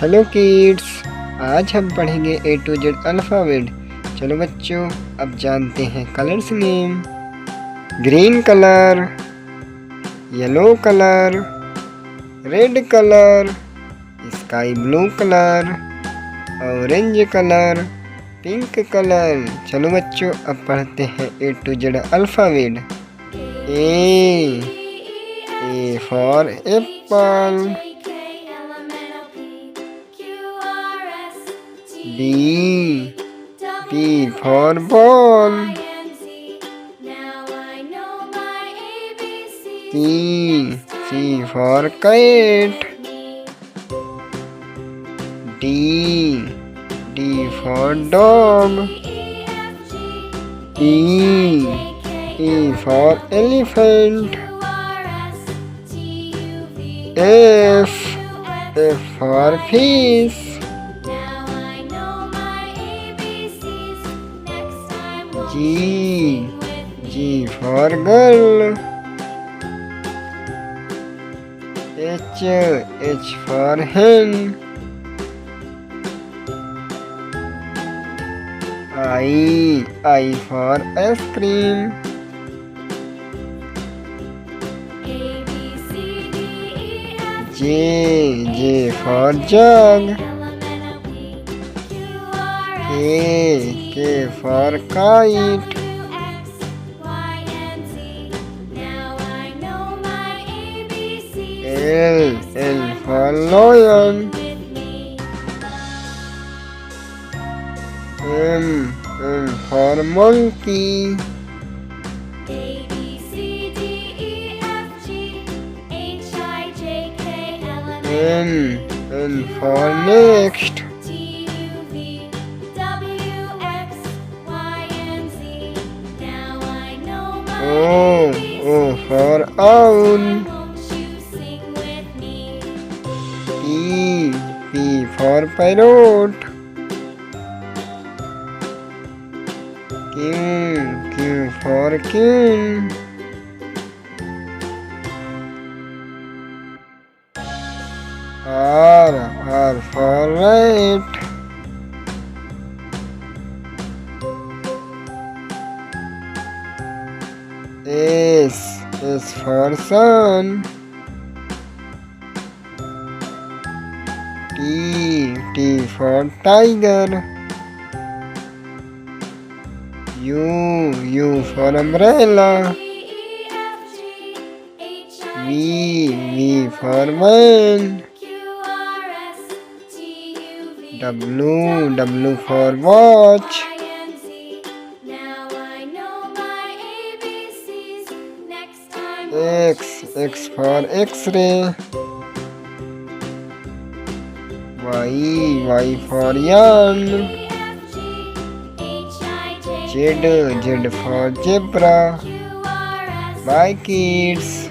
Hello kids, आज हम पढ़ेंगे ए टू जेड अल्फ़ाबेट। चलो बच्चों, अब जानते हैं colours name. Green colour, yellow colour, red colour, sky blue colour, orange colour, pink colour. चलो बच्चों, अब पढ़ते हैं A to Z alphabet. A for apple, B for ball, C for kite, D for dog, E for elephant, F for fish, G for girl, H for hen, I for ice cream, J for jug, K for kite, L for lion, M for monkey, N for next, O for owl, P for parrot, Q for king, R for rat, S for sun, T for tiger, U for umbrella, V for van, W for watch, X for X-ray, Y for yarn, Z for zebra. Bye kids.